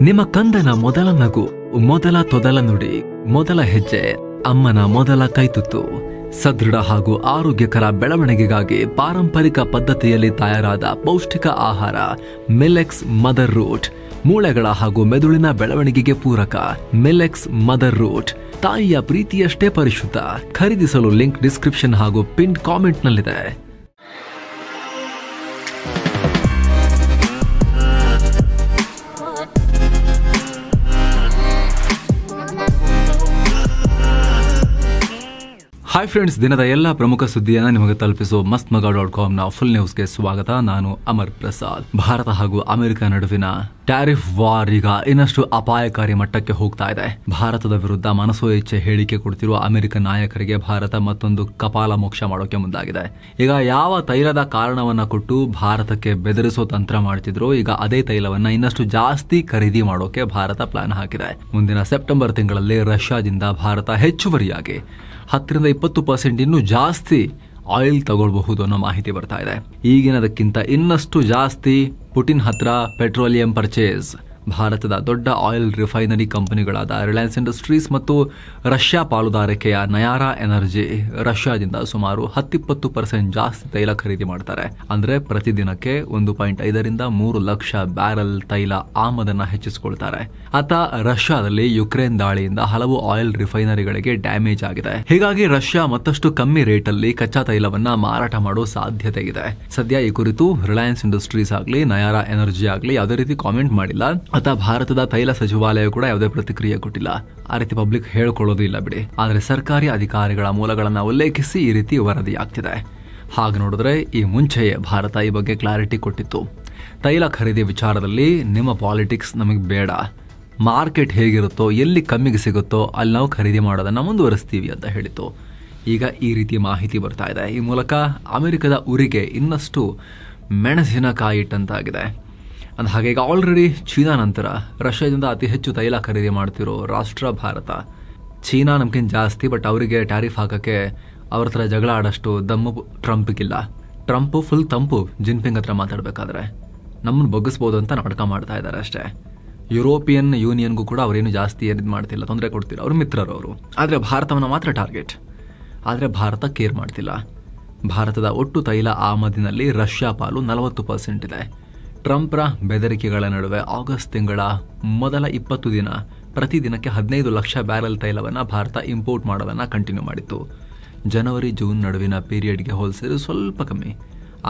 ನಿಮ್ಮ ಕಂದನ ಮೊದಲ ನಗು, ಮೊದಲ ತೊದಲ ನುಡಿ, ಮೊದಲ ಹೆಜ್ಜೆ, ಅಮ್ಮನ ಮೊದಲ ಕೈತುತ್ತು. ಸದೃಢ ಹಾಗೂ ಆರೋಗ್ಯಕರ ಬೆಳವಣಿಗೆಗಾಗಿ ಪಾರಂಪರಿಕ ಪದ್ಧತಿಯಲ್ಲಿ ತಯಾರಾದ ಪೌಷ್ಟಿಕ ಆಹಾರ ಮಿಲೆಕ್ಸ್ ಮದರ್ ರೂಟ್. ಮೂಳೆಗಳ ಹಾಗೂ ಮೆದುಳಿನ ಬೆಳವಣಿಗೆಗೆ ಪೂರಕ ಮಿಲೆಕ್ಸ್ ಮದರ್ ರೂಟ್. ತಾಯಿಯ ಪ್ರೀತಿಯಷ್ಟೇ ಪರಿಶುದ್ಧ. ಖರೀದಿಸಲು ಲಿಂಕ್ ಡಿಸ್ಕ್ರಿಪ್ಷನ್ ಹಾಗೂ ಪಿನ್ ಕಾಮೆಂಟ್ನಲ್ಲಿದೆ. ಹಾಯ್ ಫ್ರೆಂಡ್ಸ್, ದಿನದ ಎಲ್ಲ ಪ್ರಮುಖ ಸುದ್ದಿಯನ್ನು ನಿಮಗೆ ತಲುಪಿಸುವ mastmaga.com ನ ಫುಲ್ ನ್ಯೂಸ್ಗೆ ಸ್ವಾಗತ. ನಾನು ಅಮರ್ ಪ್ರಸಾದ್. ಭಾರತ ಹಾಗೂ ಅಮೆರಿಕ ನಡುವಿನ ಟ್ಯಾರಿಫ್ ವಾರ್ ಈಗ ಇನ್ನಷ್ಟು ಅಪಾಯಕಾರಿ ಮಟ್ಟಕ್ಕೆ ಹೋಗ್ತಾ ಇದೆ. ಭಾರತದ ವಿರುದ್ಧ ಮನಸೋ ಇಚ್ಛೆ ಹೇಳಿಕೆ ಕೊಡ್ತಿರುವ ಅಮೆರಿಕ ನಾಯಕರಿಗೆ ಭಾರತ ಮತ್ತೊಂದು ಕಪಾಲ ಮೋಕ್ಷ ಮಾಡೋಕೆ ಮುಂದಾಗಿದೆ. ಈಗ ಯಾವ ತೈಲದ ಕಾರಣವನ್ನ ಕೊಟ್ಟು ಭಾರತಕ್ಕೆ ಬೆದರಿಸೋ ತಂತ್ರ ಮಾಡ್ತಿದ್ರು, ಈಗ ಅದೇ ತೈಲವನ್ನ ಇನ್ನಷ್ಟು ಜಾಸ್ತಿ ಖರೀದಿ ಮಾಡೋಕೆ ಭಾರತ ಪ್ಲಾನ್ ಹಾಕಿದೆ. ಮುಂದಿನ ಸೆಪ್ಟೆಂಬರ್ ತಿಂಗಳಲ್ಲಿ ರಷ್ಯಾದಿಂದ ಭಾರತ ಹೆಚ್ಚುವರಿಯಾಗಿ 10-20% ಇನ್ನೂ ಜಾಸ್ತಿ ಆಯಿಲ್ ತಗೊಳ್ಬಹುದು ಅನ್ನೋ ಮಾಹಿತಿ ಬರ್ತಾ ಇದೆ. ಈಗಿನದಕ್ಕಿಂತ ಇನ್ನಷ್ಟು ಜಾಸ್ತಿ ಪುಟಿನ್ ಹತ್ರ ಪೆಟ್ರೋಲಿಯಂ ಪರ್ಚೇಸ್. ಭಾರತದ ದೊಡ್ಡ ಆಯಿಲ್ ರಿಫೈನರಿ ಕಂಪನಿಗಳಾದ ರಿಲಯನ್ಸ್ ಇಂಡಸ್ಟ್ರೀಸ್ ಮತ್ತು ರಷ್ಯಾ ಪಾಲುದಾರಿಕೆಯ ನಯಾರಾ ಎನರ್ಜಿ ರಷ್ಯಾದಿಂದ ಸುಮಾರು 10-20% ಜಾಸ್ತಿ ತೈಲ ಖರೀದಿ ಮಾಡ್ತಾರೆ. ಅಂದ್ರೆ ಪ್ರತಿದಿನಕ್ಕೆ 1.5 3 ಲಕ್ಷ ಬ್ಯಾರೆಲ್ ತೈಲ ಆಮದನ್ನ ಹೆಚ್ಚಿಸಿಕೊಳ್ತಾರೆ. ಆತ ರಷ್ಯಾದಲ್ಲಿ ಯುಕ್ರೇನ್ ದಾಳಿಯಿಂದ ಹಲವು ಆಯಿಲ್ ರಿಫೈನರಿಗಳಿಗೆ ಡ್ಯಾಮೇಜ್ ಆಗಿದೆ. ಹೀಗಾಗಿ ರಷ್ಯಾ ಮತ್ತಷ್ಟು ಕಮ್ಮಿ ರೇಟ್ ಅಲ್ಲಿ ಕಚ್ಚಾ ತೈಲವನ್ನ ಮಾರಾಟ ಮಾಡೋ ಸಾಧ್ಯತೆ ಇದೆ. ಸದ್ಯ ಈ ಕುರಿತು ರಿಲಯನ್ಸ್ ಇಂಡಸ್ಟ್ರೀಸ್ ಆಗ್ಲಿ ನಯಾರಾ ಎನರ್ಜಿ ಆಗ್ಲಿ ಯಾವುದೇ ರೀತಿ ಕಾಮೆಂಟ್ ಮಾಡಿಲ್ಲ. ಅಥವಾ ಭಾರತದ ತೈಲ ಸಚಿವಾಲಯ ಕೂಡ ಯಾವುದೇ ಪ್ರತಿಕ್ರಿಯೆ ಕೊಟ್ಟಿಲ್ಲ. ಆ ರೀತಿ ಪಬ್ಲಿಕ್ ಹೇಳ್ಕೊಳ್ಳೋದು ಇಲ್ಲ ಬಿಡಿ. ಆದರೆ ಸರ್ಕಾರಿ ಅಧಿಕಾರಿಗಳ ಮೂಲಗಳನ್ನ ಉಲ್ಲೇಖಿಸಿ ಈ ರೀತಿ ವರದಿಯಾಗ್ತಿದೆ. ಹಾಗೆ ನೋಡಿದ್ರೆ ಈ ಮುಂಚೆಯೇ ಭಾರತ ಈ ಬಗ್ಗೆ ಕ್ಲಾರಿಟಿ ಕೊಟ್ಟಿತ್ತು. ತೈಲ ಖರೀದಿ ವಿಚಾರದಲ್ಲಿ ನಿಮ್ಮ ಪಾಲಿಟಿಕ್ಸ್ ನಮಗೆ ಬೇಡ, ಮಾರ್ಕೆಟ್ ಹೇಗಿರುತ್ತೋ ಎಲ್ಲಿ ಕಮ್ಮಿಗೆ ಸಿಗುತ್ತೋ ಅಲ್ಲಿ ನಾವು ಖರೀದಿ ಮಾಡೋದನ್ನ ಮುಂದುವರಿಸ್ತೀವಿ ಅಂತ ಹೇಳಿತ್ತು. ಈಗ ಈ ರೀತಿ ಮಾಹಿತಿ ಬರ್ತಾ ಇದೆ. ಈ ಮೂಲಕ ಅಮೆರಿಕದ ಉರಿಗೆ ಇನ್ನಷ್ಟು ಮೆಣಸಿನಕಾಯಿ ಇಟ್ಟಂತಾಗಿದೆ. ಅಂದ ಹಾಗೆ ಈಗ ಆಲ್ರೆಡಿ ಚೀನಾ ನಂತರ ರಷ್ಯಾದಿಂದ ಅತಿ ಹೆಚ್ಚು ತೈಲ ಖರೀದಿ ಮಾಡ್ತಿರೋ ರಾಷ್ಟ್ರ ಭಾರತ. ಚೀನಾ ನಮ್ಗಿಂತ ಜಾಸ್ತಿ, ಬಟ್ ಅವರಿಗೆ ಟ್ಯಾರಿಫ್ ಹಾಕಕ್ಕೆ ಅವ್ರ ಹತ್ರ ಜಗಳ ಆಡೋಷ್ಟು ದಮ್ಮು ಟ್ರಂಪ್ಗಿಲ್ಲ. ಟ್ರಂಪ್ ಫುಲ್ ತಂಪು ಜಿನ್ಪಿಂಗ್ ಹತ್ರ ಮಾತಾಡಬೇಕಾದ್ರೆ ನಮ್ಮನ್ನು ಬಗ್ಗಿಸ್ಬೋದು ಅಂತ ನಾಟಕ ಮಾಡ್ತಾ ಇದ್ದಾರೆ ಅಷ್ಟೇ. ಯುರೋಪಿಯನ್ ಯೂನಿಯನ್ಗೂ ಕೂಡ ಅವರೇನು ಜಾಸ್ತಿ ಏನಿದು ಮಾಡ್ತಿಲ್ಲ, ತೊಂದರೆ ಕೊಡ್ತಿಲ್ಲ, ಅವ್ರ ಮಿತ್ರರು ಅವರು. ಆದರೆ ಭಾರತವನ್ನು ಮಾತ್ರ ಟಾರ್ಗೆಟ್. ಆದರೆ ಭಾರತ ಕೇರ್ ಮಾಡ್ತಿಲ್ಲ. ಭಾರತದ ಒಟ್ಟು ತೈಲ ಆಮದಿನಲ್ಲಿ ರಷ್ಯಾ ಪಾಲು 40% ಇದೆ. ಟ್ರಂಪ್ರ ಬೆದರಿಕೆಗಳ ನಡುವೆ ಆಗಸ್ಟ್ ತಿಂಗಳ ಮೊದಲ 20 ದಿನ ಪ್ರತಿದಿನಕ್ಕೆ 15 ಲಕ್ಷ ಬ್ಯಾರೆಲ್ ತೈಲವನ್ನು ಭಾರತ ಇಂಪೋರ್ಟ್ ಮಾಡೋದನ್ನು ಕಂಟಿನ್ಯೂ ಮಾಡಿತ್ತು. ಜನವರಿ-ಜೂನ್ ನಡುವಿನ ಪೀರಿಯಡ್ಗೆ ಹೋಲಿಸಿದ್ರೆ ಸ್ವಲ್ಪ ಕಮ್ಮಿ.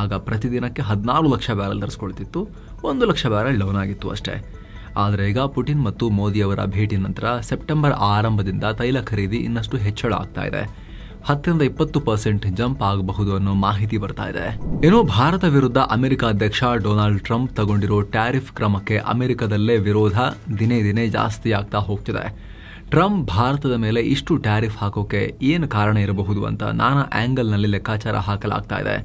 ಆಗ ಪ್ರತಿದಿನಕ್ಕೆ 14 ಲಕ್ಷ ಬ್ಯಾರೆಲ್ ತರಿಸ್ಕೊಳ್ತಿತ್ತು. 1 ಲಕ್ಷ ಬ್ಯಾರೆಲ್ ಡೌನ್ ಆಗಿತ್ತು ಅಷ್ಟೇ. ಆದರೆ ಈಗ ಪುಟಿನ್ ಮತ್ತು ಮೋದಿಯವರ ಭೇಟಿ ನಂತರ ಸೆಪ್ಟೆಂಬರ್ ಆರಂಭದಿಂದ ತೈಲ ಖರೀದಿ ಇನ್ನಷ್ಟು ಹೆಚ್ಚಳ ಆಗ್ತಾ ಇದೆ. 10-20% ಜಂಪ್ ಆಗಬಹುದು ಅನ್ನೋ ಮಾಹಿತಿ ಬರ್ತಾ ಇದೆ. ಏನೋ ಭಾರತ ವಿರುದ್ಧ ಅಮೆರಿಕ ಅಧ್ಯಕ್ಷ ಡೊನಾಲ್ಡ್ ಟ್ರಂಪ್ ತಗೊಂಡಿರೋ ಟ್ಯಾರಿಫ್ ಕ್ರಮಕ್ಕೆ ಅಮೆರಿಕದಲ್ಲೇ ವಿರೋಧ ದಿನೇ ದಿನೇ ಜಾಸ್ತಿ ಆಗ್ತಾ ಹೋಗ್ತಿದೆ. ಟ್ರಂಪ್ ಭಾರತದ ಮೇಲೆ ಇಷ್ಟು ಟ್ಯಾರಿಫ್ ಹಾಕೋಕೆ ಏನು ಕಾರಣ ಇರಬಹುದು ಅಂತ ನಾನಾ ಆಂಗಲ್ನಲ್ಲಿ ಲೆಕ್ಕಾಚಾರ ಹಾಕಲಾಗ್ತಾ ಇದೆ.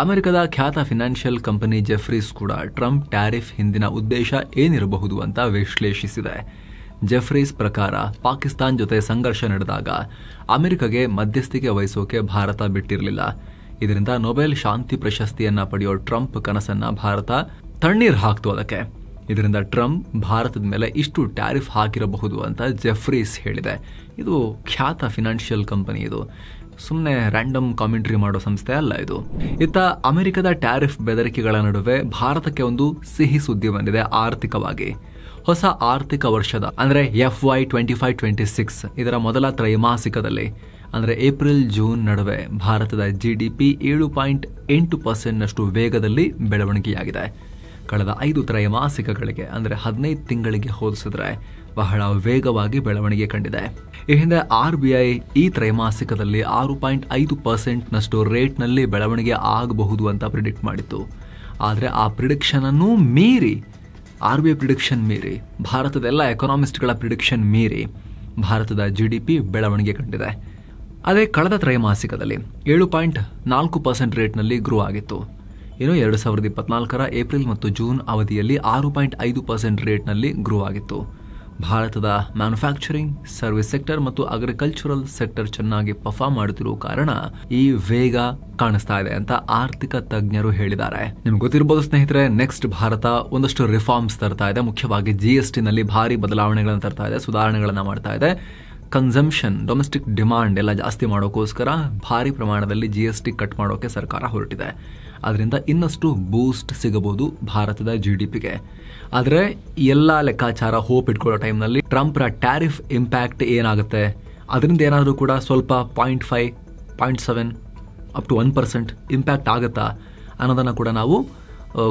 ಅಮೆರಿಕದ ಖ್ಯಾತ ಫಿನಾನ್ಷಿಯಲ್ ಕಂಪನಿ ಜೆಫ್ರೀಸ್ ಕೂಡ ಟ್ರಂಪ್ ಟ್ಯಾರಿಫ್ ಹಿಂದಿನ ಉದ್ದೇಶ ಏನಿರಬಹುದು ಅಂತ ವಿಶ್ಲೇಷಿಸಿದೆ. ಜೆಫ್ರೀಸ್ ಪ್ರಕಾರ ಪಾಕಿಸ್ತಾನ್ ಜೊತೆ ಸಂಘರ್ಷ ನಡೆದಾಗ ಅಮೆರಿಕಗೆ ಮಧ್ಯಸ್ಥಿಕೆ ವಹಿಸೋಕೆ ಭಾರತ ಬಿಟ್ಟಿರಲಿಲ್ಲ. ಇದರಿಂದ ನೊಬೆಲ್ ಶಾಂತಿ ಪ್ರಶಸ್ತಿಯನ್ನ ಪಡೆಯೋ ಟ್ರಂಪ್ ಕನಸನ್ನ ಭಾರತ ತಣ್ಣೀರ್ ಹಾಕ್ತು ಅದಕ್ಕೆ. ಇದರಿಂದ ಟ್ರಂಪ್ ಭಾರತದ ಮೇಲೆ ಇಷ್ಟು ಟ್ಯಾರಿಫ್ ಹಾಕಿರಬಹುದು ಅಂತ ಜೆಫ್ರೀಸ್ ಹೇಳಿದೆ. ಇದು ಖ್ಯಾತ ಫಿನಾನ್ಷಿಯಲ್ ಕಂಪನಿ, ಇದು ಸುಮ್ಮನೆ ರ್ಯಾಂಡಮ್ ಕಾಮೆಂಟ್ರಿ ಮಾಡೋ ಸಂಸ್ಥೆ ಅಲ್ಲ ಇದು. ಇತ್ತ ಅಮೆರಿಕದ ಟ್ಯಾರಿಫ್ ಬೆದರಿಕೆಗಳ ನಡುವೆ ಭಾರತಕ್ಕೆ ಒಂದು ಸಿಹಿ ಸುದ್ದಿ ಬಂದಿದೆ. ಆರ್ಥಿಕವಾಗಿ ಹೊಸ ಆರ್ಥಿಕ ವರ್ಷದ ಅಂದ್ರೆ FY 25-26 ಇದರ ಮೊದಲ ತ್ರೈಮಾಸಿಕದಲ್ಲಿ ಅಂದ್ರೆ ಏಪ್ರಿಲ್-ಜೂನ್ ನಡುವೆ ಭಾರತದ GDP 7.8% ನಷ್ಟು ವೇಗದಲ್ಲಿ ಬೆಳವಣಿಗೆಯಾಗಿದೆ. ಕಳೆದ 5 ತ್ರೈಮಾಸಿಕಗಳಿಗೆ ಅಂದ್ರೆ 15 ತಿಂಗಳಿಗೆ ಹೋಲಿಸಿದ್ರೆ ಬಹಳ ವೇಗವಾಗಿ ಬೆಳವಣಿಗೆ ಕಂಡಿದೆ. ಈ ಹಿಂದೆ RBI ಈ ತ್ರೈಮಾಸಿಕದಲ್ಲಿ 6.5% ನಷ್ಟು ರೇಟ್ನಲ್ಲಿ ಬೆಳವಣಿಗೆ ಆಗಬಹುದು ಅಂತ ಪ್ರಿಡಿಕ್ಟ್ ಮಾಡಿತ್ತು. ಆದರೆ ಆ ಪ್ರಿಡಿಕ್ಷನ್ ಅನ್ನು ಮೀರಿ RBI ಪ್ರಿಡಿಕ್ಷನ್ ಮೀರಿ ಭಾರತದ ಎಲ್ಲ ಎಕನಾಮಿಸ್ಟ್ಗಳ ಪ್ರಿಡಿಕ್ಷನ್ ಮೀರಿ ಭಾರತದ GDP ಬೆಳವಣಿಗೆ ಕಂಡಿದೆ. ಅದೇ ಕಳೆದ ತ್ರೈಮಾಸಿಕದಲ್ಲಿ 7.4% ರೇಟ್ನಲ್ಲಿ ಗ್ರೋ ಆಗಿತ್ತು. ಇನ್ನು 2024ರ ಏಪ್ರಿಲ್ ಮತ್ತು ಜೂನ್ ಅವಧಿಯಲ್ಲಿ 6.5% ರೇಟ್ನಲ್ಲಿ ಗ್ರೋ ಆಗಿತ್ತು. ಭಾರತದ ಮ್ಯಾನುಫ್ಯಾಕ್ಚರಿಂಗ್, ಸರ್ವಿಸ್ ಸೆಕ್ಟರ್ ಮತ್ತು ಅಗ್ರಿಕಲ್ಚರಲ್ ಸೆಕ್ಟರ್ ಚೆನ್ನಾಗಿ ಪರ್ಫಾರ್ಮ್ ಮಾಡುತ್ತಿರುವ ಕಾರಣ ಈ ವೇಗ ಕಾಣಿಸ್ತಾ ಇದೆ ಅಂತ ಆರ್ಥಿಕ ತಜ್ಞರು ಹೇಳಿದ್ದಾರೆ. ನಿಮ್ಗೆ ಗೊತ್ತಿರಬಹುದು ಸ್ನೇಹಿತರೆ, ನೆಕ್ಸ್ಟ್ ಭಾರತ ಒಂದಷ್ಟು ರಿಫಾರ್ಮ್ಸ್ ತರ್ತಾ ಇದೆ. ಮುಖ್ಯವಾಗಿ GST ನಲ್ಲಿ ಭಾರಿ ಬದಲಾವಣೆಗಳನ್ನು ತರ್ತಾ ಇದೆ, ಸುಧಾರಣೆಗಳನ್ನ ಮಾಡ್ತಾ ಇದೆ. ಕನ್ಸಂಪ್ಷನ್, ಡೊಮೆಸ್ಟಿಕ್ ಡಿಮಾಂಡ್ ಎಲ್ಲ ಜಾಸ್ತಿ ಮಾಡೋಕ್ಕೋಸ್ಕರ ಭಾರಿ ಪ್ರಮಾಣದಲ್ಲಿ GST ಕಟ್ ಮಾಡೋಕೆ ಸರ್ಕಾರ ಹೊರಟಿದೆ. ಅದರಿಂದ ಇನ್ನಷ್ಟು ಬೂಸ್ಟ್ ಸಿಗಬಹುದು ಭಾರತದ GDPಗೆ. ಆದರೆ ಎಲ್ಲ ಲೆಕ್ಕಾಚಾರ ಹೋಪ್ ಇಟ್ಕೊಳ್ಳೋ ಟೈಮ್ನಲ್ಲಿ ಟ್ರಂಪ್ರ ಟ್ಯಾರಿಫ್ ಇಂಪ್ಯಾಕ್ಟ್ ಏನಾಗುತ್ತೆ, ಅದರಿಂದ ಏನಾದರೂ ಕೂಡ ಸ್ವಲ್ಪ 0.5, 0.7 ಅಪ್ ಟು 1% ಇಂಪ್ಯಾಕ್ಟ್ ಆಗುತ್ತಾ ಅನ್ನೋದನ್ನು ಕೂಡ ನಾವು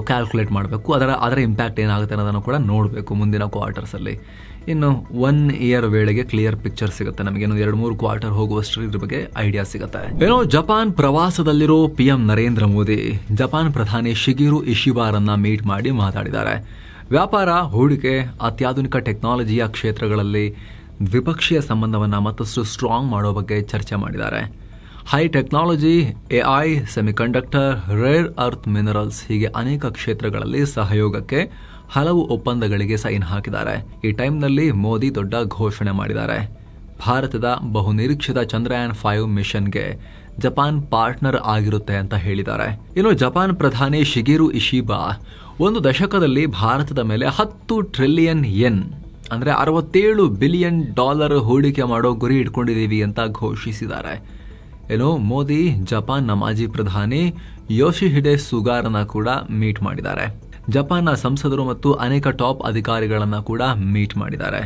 ಕ್ಯಾಲ್ಕುಲೇಟ್ ಮಾಡಬೇಕು. ಅದರ ಇಂಪ್ಯಾಕ್ಟ್ ಏನಾಗುತ್ತೆ ಅನ್ನೋದನ್ನು ಕೂಡ ನೋಡಬೇಕು ಮುಂದಿನ ಕ್ವಾರ್ಟರ್ಸಲ್ಲಿ. ಇನ್ನು 1 ಇಯರ್ ವೇಳೆಗೆ ಕ್ಲಿಯರ್ ಪಿಕ್ಚರ್ ಸಿಗುತ್ತೆ ನಮಗೆ. 2-3 ಕ್ವಾರ್ಟರ್ ಹೋಗುವಷ್ಟರ ಇದ್ರ ಬಗ್ಗೆ ಐಡಿಯಾ ಸಿಗುತ್ತೆ. ಏನೋ ಜಪಾನ್ ಪ್ರವಾಸದಲ್ಲಿರೋ PM ನರೇಂದ್ರ ಮೋದಿ ಜಪಾನ್ ಪ್ರಧಾನಿ ಶಿಗೆರು ಇಶಿಬಾರನ್ನ ಮೀಟ್ ಮಾಡಿ ಮಾತಾಡಿದ್ದಾರೆ. ವ್ಯಾಪಾರ, ಹೂಡಿಕೆ, ಅತ್ಯಾಧುನಿಕ ಟೆಕ್ನಾಲಜಿಯ ಕ್ಷೇತ್ರಗಳಲ್ಲಿ ದ್ವಿಪಕ್ಷೀಯ ಸಂಬಂಧವನ್ನು ಮತ್ತಷ್ಟು ಸ್ಟ್ರಾಂಗ್ ಮಾಡೋ ಬಗ್ಗೆ ಚರ್ಚೆ ಮಾಡಿದ್ದಾರೆ. High technology, AI, semiconductor, rare earth minerals ಹೀಗೆ ಅನೇಕ ಕ್ಷೇತ್ರಗಳಲ್ಲಿ ಸಹಯೋಗಕ್ಕೆ ಹಲವು ಒಪ್ಪಂದಗಳಿಗೆ ಸೈನ್ ಹಾಕಿದ್ದಾರೆ. ಈ ಟೈಮ್ನಲ್ಲಿ ಮೋದಿ ದೊಡ್ಡ ಘೋಷಣೆ ಮಾಡಿದ್ದಾರೆ. ಭಾರತದ ಬಹುನಿರೀಕ್ಷಿತ ಚಂದ್ರಯಾನ್ 5 ಮಿಷನ್ಗೆ ಜಪಾನ್ ಪಾರ್ಟ್ನರ್ ಆಗಿರುತ್ತೆ ಅಂತ ಹೇಳಿದ್ದಾರೆ. ಇನ್ನು ಜಪಾನ್ ಪ್ರಧಾನಿ ಶಿಗೆರು ಇಶಿಬಾ 1 ದಶಕದಲ್ಲಿ ಭಾರತದ ಮೇಲೆ $10 ಟ್ರಿಲಿಯನ್ ಅಂದ್ರೆ $67 ಬಿಲಿಯನ್ ಹೂಡಿಕೆ ಮಾಡೋ ಗುರಿ ಇಟ್ಕೊಂಡಿದ್ದೀವಿ ಅಂತ ಘೋಷಿಸಿದ್ದಾರೆ. ಏನೋ ಮೋದಿ ಜಪಾನ್ನ ಮಾಜಿ ಪ್ರಧಾನಿ ಯೋಶಿಹಿಡೆ ಸುಗಾರನ್ನ ಕೂಡ ಮೀಟ್ ಮಾಡಿದ್ದಾರೆ. ಜಪಾನ್ನ ಸಂಸದರು ಮತ್ತು ಅನೇಕ ಟಾಪ್ ಅಧಿಕಾರಿಗಳನ್ನ ಕೂಡ ಮೀಟ್ ಮಾಡಿದ್ದಾರೆ.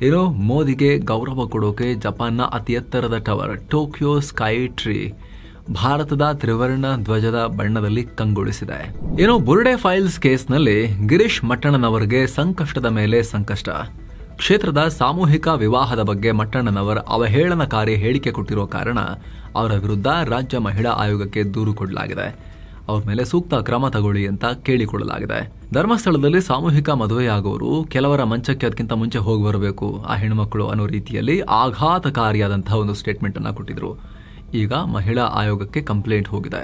ಏನೋ ಮೋದಿಗೆ ಗೌರವ ಕೊಡೋಕೆ ಜಪಾನ್ನ ಅತಿ ಎತ್ತರದ ಟವರ್ ಟೋಕಿಯೋ ಸ್ಕೈ ಟ್ರೀ ಭಾರತದ ತ್ರಿವರ್ಣ ಧ್ವಜದ ಬಣ್ಣದಲ್ಲಿ ಕಂಗೊಳಿಸಿದೆ. ಏನೋ ಬುರ್ಡೆ ಫೈಲ್ಸ್ ಕೇಸ್ನಲ್ಲಿ ಗಿರೀಶ್ ಮಟ್ಟಣ್ಣನವರಿಗೆ ಸಂಕಷ್ಟದ ಮೇಲೆ ಸಂಕಷ್ಟ. ಕ್ಷೇತ್ರದ ಸಾಮೂಹಿಕ ವಿವಾಹದ ಬಗ್ಗೆ ಮಟ್ಟಣ್ಣನವರ್ ಅವಹೇಳನಕಾರಿ ಹೇಳಿಕೆ ಕೊಟ್ಟಿರೋ ಕಾರಣ ಅವರ ವಿರುದ್ಧ ರಾಜ್ಯ ಮಹಿಳಾ ಆಯೋಗಕ್ಕೆ ದೂರು ಕೊಡಲಾಗಿದೆ. ಅವ್ರ ಮೇಲೆ ಸೂಕ್ತ ಕ್ರಮ ತಗೊಳ್ಳಿ ಅಂತ ಕೇಳಿಕೊಳ್ಳಲಾಗಿದೆ. ಧರ್ಮಸ್ಥಳದಲ್ಲಿ ಸಾಮೂಹಿಕ ಮದುವೆಯಾಗೋರು ಕೆಲವರ ಮಂಚಕ್ಕೆ ಅದಕ್ಕಿಂತ ಮುಂಚೆ ಹೋಗಿ ಬರಬೇಕು ಆ ಹೆಣ್ಮಕ್ಳು ಅನ್ನೋ ರೀತಿಯಲ್ಲಿ ಆಘಾತಕಾರಿಯಾದಂತಹ ಒಂದು ಸ್ಟೇಟ್ಮೆಂಟ್ ಅನ್ನ ಕೊಟ್ಟಿದ್ರು. ಈಗ ಮಹಿಳಾ ಆಯೋಗಕ್ಕೆ ಕಂಪ್ಲೇಂಟ್ ಹೋಗಿದೆ.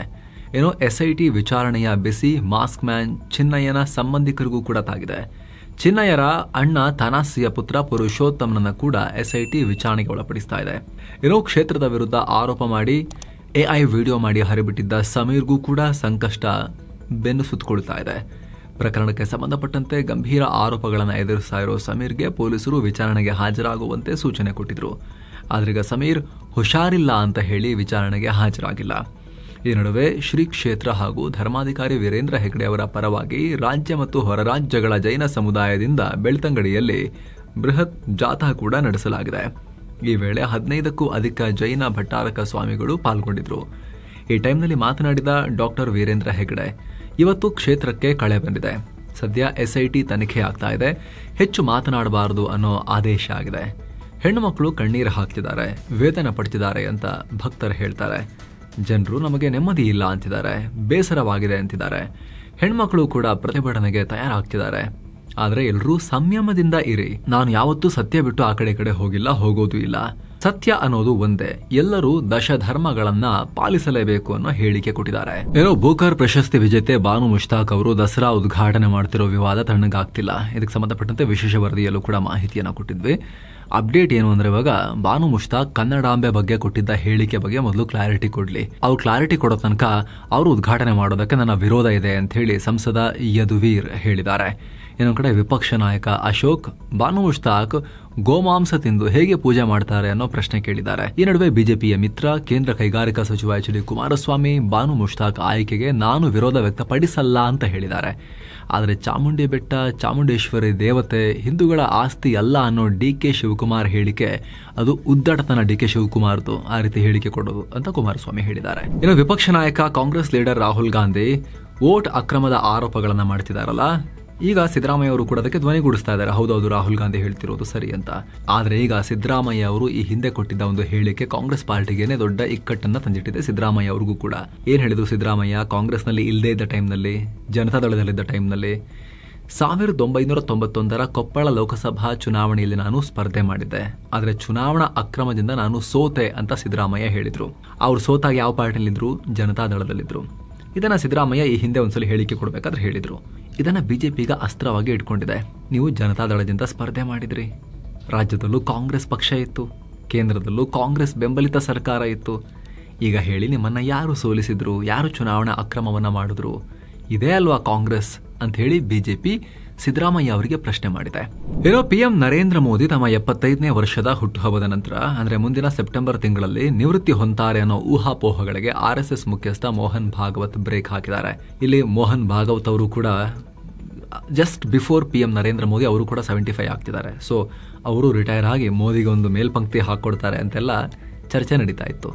ಏನೋ SIT ವಿಚಾರಣೆಯ ಬಿಸಿ ಮಾಸ್ಕ್ ಮ್ಯಾನ್ ಚಿನ್ನಯ್ಯನ ಸಂಬಂಧಿಕರಿಗೂ ಕೂಡ ತಾಗಿದೆ. ಚಿನ್ನಯ್ಯರ ಅಣ್ಣ ತನಾಸಿಯ ಪುತ್ರ ಪುರುಷೋತ್ತಮನನ್ನ ಕೂಡ SIT ವಿಚಾರಣೆಗೆ ಒಳಪಡಿಸ್ತಾ ಇದೆ. ಏನೋ ಕ್ಷೇತ್ರದ ವಿರುದ್ಧ ಆರೋಪ ಮಾಡಿ AI ವಿಡಿಯೋ ಮಾಡಿ ಹರಿಬಿಟ್ಟಿದ್ದ ಸಮೀರ್ಗೂ ಕೂಡ ಸಂಕಷ್ಟ ಬೆನ್ನು ಸುತ್ತಕೊಳ್ತಾ ಇದೆ. ಪ್ರಕರಣಕ್ಕೆ ಸಂಬಂಧಪಟ್ಟಂತೆ ಗಂಭೀರ ಆರೋಪಗಳನ್ನು ಎದುರಿಸ್ತಾ ಇರೋ ಸಮೀರ್ಗೆ ಪೊಲೀಸರು ವಿಚಾರಣೆಗೆ ಹಾಜರಾಗುವಂತೆ ಸೂಚನೆ ಕೊಟ್ಟಿದ್ರು. ಆದ್ರೀಗ ಸಮೀರ್ ಹುಷಾರಿಲ್ಲ ಅಂತ ಹೇಳಿ ವಿಚಾರಣೆಗೆ ಹಾಜರಾಗಿಲ್ಲ. ಈ ನಡುವೆ ಶ್ರೀ ಕ್ಷೇತ್ರ ಹಾಗೂ ಧರ್ಮಾಧಿಕಾರಿ ವೀರೇಂದ್ರ ಹೆಗ್ಡೆ ಅವರ ಪರವಾಗಿ ರಾಜ್ಯ ಮತ್ತು ಹೊರ ರಾಜ್ಯಗಳ ಜೈನ ಸಮುದಾಯದಿಂದ ಬೆಳ್ತಂಗಡಿಯಲ್ಲಿ ಬೃಹತ್ ಜಾಥಾ ಕೂಡ ನಡೆಸಲಾಗಿದೆ. ಈ ವೇಳೆ 15ಕ್ಕೂ ಅಧಿಕ ಜೈನ ಭಟ್ಟಾರಕ ಸ್ವಾಮಿಗಳು ಪಾಲ್ಗೊಂಡಿದ್ರು. ಈ ಟೈಮ್ನಲ್ಲಿ ಮಾತನಾಡಿದ ಡಾಕ್ಟರ್ ವೀರೇಂದ್ರ ಹೆಗ್ಡೆ, ಇವತ್ತು ಕ್ಷೇತ್ರಕ್ಕೆ ಕಳೆ ಬಂದಿದೆ. ಸದ್ಯ SIT ತನಿಖೆ ಆಗ್ತಾ ಇದೆ. ಹೆಚ್ಚು ಮಾತನಾಡಬಾರದು ಅನ್ನೋ ಆದೇಶ ಆಗಿದೆ. ಹೆಣ್ಣು ಮಕ್ಕಳು ಕಣ್ಣೀರು ಹಾಕ್ತಿದ್ದಾರೆ, ವೇತನ ಪಡ್ತಿದ್ದಾರೆ ಅಂತ ಭಕ್ತರು ಹೇಳ್ತಾರೆ. ಜನರು ನಮಗೆ ನೆಮ್ಮದಿ ಇಲ್ಲ ಅಂತಿದ್ದಾರೆ, ಬೇಸರವಾಗಿದೆ ಅಂತಿದ್ದಾರೆ. ಹೆಣ್ಮಕ್ಳು ಕೂಡ ಪ್ರತಿಭಟನೆಗೆ ತಯಾರಾಗ್ತಿದ್ದಾರೆ. ಆದ್ರೆ ಎಲ್ಲರೂ ಸಂಯಮದಿಂದ ಇರಿ. ನಾನು ಯಾವತ್ತೂ ಸತ್ಯ ಬಿಟ್ಟು ಆ ಕಡೆ ಹೋಗಿಲ್ಲ, ಹೋಗೋದು ಇಲ್ಲ. ಸತ್ಯ ಅನ್ನೋದು ಒಂದೇ. ಎಲ್ಲರೂ ದಶಧರ್ಮಗಳನ್ನ ಪಾಲಿಸಲೇಬೇಕು ಅನ್ನೋ ಹೇಳಿಕೆ ಕೊಟ್ಟಿದ್ದಾರೆ. ಏನೋ ಬೂಕರ್ ಪ್ರಶಸ್ತಿ ವಿಜೇತೆ ಬಾನು ಮುಷ್ತಾಕ್ ಅವರು ದಸರಾ ಉದ್ಘಾಟನೆ ಮಾಡ್ತಿರೋ ವಿವಾದ ತಣ್ಣಗಾಗ್ತಿಲ್ಲ. ಇದಕ್ಕೆ ಸಂಬಂಧಪಟ್ಟಂತೆ ವಿಶೇಷ ವರದಿಯಲ್ಲೂ ಕೂಡ ಮಾಹಿತಿಯನ್ನ ಕೊಟ್ಟಿದ್ವಿ. ಅಪ್ಡೇಟ್ ಏನು ಅಂದ್ರೆ ಇವಾಗ ಬಾನು ಮುಷ್ತಾಕ್ ಕನ್ನಡಾಂಬೆ ಬಗ್ಗೆ ಕೊಟ್ಟಿದ್ದ ಹೇಳಿಕೆ ಬಗ್ಗೆ ಮೊದಲು ಕ್ಲಾರಿಟಿ ಕೊಡ್ಲಿ. ಅವ್ರು ಕ್ಲಾರಿಟಿ ಕೊಡೋ ತನಕ ಅವರು ಉದ್ಘಾಟನೆ ಮಾಡೋದಕ್ಕೆ ನನ್ನ ವಿರೋಧ ಇದೆ ಅಂತ ಹೇಳಿ ಸಂಸದ ಯದುವೀರ್ ಹೇಳಿದ್ದಾರೆ. ಇನ್ನೊಂದು ಕಡೆ ವಿಪಕ್ಷ ನಾಯಕ ಅಶೋಕ್ ಬಾನು ಮುಷ್ತಾಕ್ ಗೋಮಾಂಸ ತಿಂದು ಹೇಗೆ ಪೂಜೆ ಮಾಡ್ತಾರೆ ಅನ್ನೋ ಪ್ರಶ್ನೆ ಕೇಳಿದ್ದಾರೆ. ಈ ನಡುವೆ ಬಿಜೆಪಿಯ ಮಿತ್ರ ಕೇಂದ್ರ ಕೈಗಾರಿಕಾ ಸಚಿವ HD ಕುಮಾರಸ್ವಾಮಿ ಬಾನು ಮುಷ್ತಾಕ್ ಆಯ್ಕೆಗೆ ನಾನು ವಿರೋಧ ವ್ಯಕ್ತಪಡಿಸಲ್ಲ ಅಂತ ಹೇಳಿದ್ದಾರೆ. ಆದರೆ ಚಾಮುಂಡಿ ಬೆಟ್ಟ, ಚಾಮುಂಡೇಶ್ವರಿ ದೇವತೆ ಹಿಂದೂಗಳ ಆಸ್ತಿ ಅಲ್ಲ ಅನ್ನೋ DK ಶಿವಕುಮಾರ್ ಹೇಳಿಕೆ ಅದು ಉದ್ದಟತನ. DK ಶಿವಕುಮಾರ್ದು ಆ ರೀತಿ ಹೇಳಿಕೆ ಕೊಡೋದು ಅಂತ ಕುಮಾರಸ್ವಾಮಿ ಹೇಳಿದ್ದಾರೆ. ಇನ್ನು ವಿಪಕ್ಷ ನಾಯಕ ಕಾಂಗ್ರೆಸ್ ಲೀಡರ್ ರಾಹುಲ್ ಗಾಂಧಿ ವೋಟ್ ಅಕ್ರಮದ ಆರೋಪಗಳನ್ನ ಮಾಡ್ತಿದಾರಲ್ಲ, ಈಗ ಸಿದ್ದರಾಮಯ್ಯ ಅವರು ಕೂಡ ಅದಕ್ಕೆ ಧ್ವನಿಗೂಡಿಸ್ತಾ ಇದ್ದಾರೆ. ಹೌದೌದು, ರಾಹುಲ್ ಗಾಂಧಿ ಹೇಳ್ತಿರೋದು ಸರಿ ಅಂತ. ಆದ್ರೆ ಈಗ ಸಿದ್ದರಾಮಯ್ಯ ಅವರು ಈ ಹಿಂದೆ ಕೊಟ್ಟಿದ್ದ ಒಂದು ಹೇಳಿಕೆ ಕಾಂಗ್ರೆಸ್ ಪಾರ್ಟಿಗೇನೆ ದೊಡ್ಡ ಇಕ್ಕಟ್ಟನ್ನ ತಂದಿಟ್ಟಿದೆ. ಸಿದ್ದರಾಮಯ್ಯ ಅವ್ರಿಗೂ ಕೂಡ ಏನ್ ಹೇಳಿದ್ರು ಸಿದ್ದರಾಮಯ್ಯ, ಕಾಂಗ್ರೆಸ್ನಲ್ಲಿ ಇಲ್ಲದೇ ಇದ್ದ ಟೈಮ್ನಲ್ಲಿ, ಜನತಾದಳದಲ್ಲಿದ್ದ ಟೈಮ್ನಲ್ಲಿ 1991 ಕೊಪ್ಪಳ ಲೋಕಸಭಾ ಚುನಾವಣೆಯಲ್ಲಿ ನಾನು ಸ್ಪರ್ಧೆ ಮಾಡಿದ್ದೆ. ಆದ್ರೆ ಚುನಾವಣಾ ಅಕ್ರಮದಿಂದ ನಾನು ಸೋತೆ ಅಂತ ಸಿದ್ದರಾಮಯ್ಯ ಹೇಳಿದ್ರು. ಅವ್ರು ಸೋತಾಗ ಯಾವ ಪಾರ್ಟಿಯಲ್ಲಿದ್ರು? ಜನತಾದಳದಲ್ಲಿದ್ರು. ಇದನ್ನ ಸಿದ್ದರಾಮಯ್ಯ ಈ ಹಿಂದೆ ಒಂದ್ಸಲ ಹೇಳಿಕೆ ಕೊಡ್ಬೇಕಾದ್ರೆ ಹೇಳಿದ್ರು. ಇದನ್ನ ಬಿಜೆಪಿ ಈಗ ಅಸ್ತ್ರವಾಗಿ ಇಟ್ಕೊಂಡಿದೆ. ನೀವು ಜನತಾದಳದಿಂದ ಸ್ಪರ್ಧೆ ಮಾಡಿದ್ರಿ, ರಾಜ್ಯದಲ್ಲೂ ಕಾಂಗ್ರೆಸ್ ಪಕ್ಷ ಇತ್ತು, ಕೇಂದ್ರದಲ್ಲೂ ಕಾಂಗ್ರೆಸ್ ಬೆಂಬಲಿತ ಸರ್ಕಾರ ಇತ್ತು. ಈಗ ಹೇಳಿ, ನಿಮ್ಮನ್ನು ಯಾರು ಸೋಲಿಸಿದ್ರು, ಯಾರು ಚುನಾವಣಾ ಅಕ್ರಮವನ್ನು ಮಾಡಿದ್ರು? ಇದೇ ಅಲ್ವಾ ಕಾಂಗ್ರೆಸ್ ಅಂತ ಹೇಳಿ ಬಿಜೆಪಿ ಸಿದ್ದರಾಮಯ್ಯ ಅವರಿಗೆ ಪ್ರಶ್ನೆ ಮಾಡಿದೆ. ಏನೋ PM ನರೇಂದ್ರ ಮೋದಿ ತಮ್ಮ 75ನೇ ವರ್ಷದ ಹುಟ್ಟುಹಬ್ಬದ ನಂತರ ಅಂದ್ರೆ ಮುಂದಿನ ಸೆಪ್ಟೆಂಬರ್ ತಿಂಗಳಲ್ಲಿ ನಿವೃತ್ತಿ ಹೊಂತಾರೆ ಅನ್ನೋ ಊಹಾಪೋಹಗಳಿಗೆ RSS ಮುಖ್ಯಸ್ಥ ಮೋಹನ್ ಭಾಗವತ್ ಬ್ರೇಕ್ ಹಾಕಿದ್ದಾರೆ. ಇಲ್ಲಿ ಮೋಹನ್ ಭಾಗವತ್ ಅವರು ಕೂಡ just before PM Narendra Modi ಅವರು ಕೂಡ 75 ಆಗ್ತಿದ್ದಾರೆ. ಸೊ ಅವರು ರಿಟೈರ್ ಆಗಿ ಮೋದಿಗೆ ಒಂದು ಮೇಲ್ಪಂಕ್ತಿ ಹಾಕೊಡ್ತಾರೆ ಅಂತೆಲ್ಲ ಚರ್ಚೆ ನಡೀತಾ ಇತ್ತು.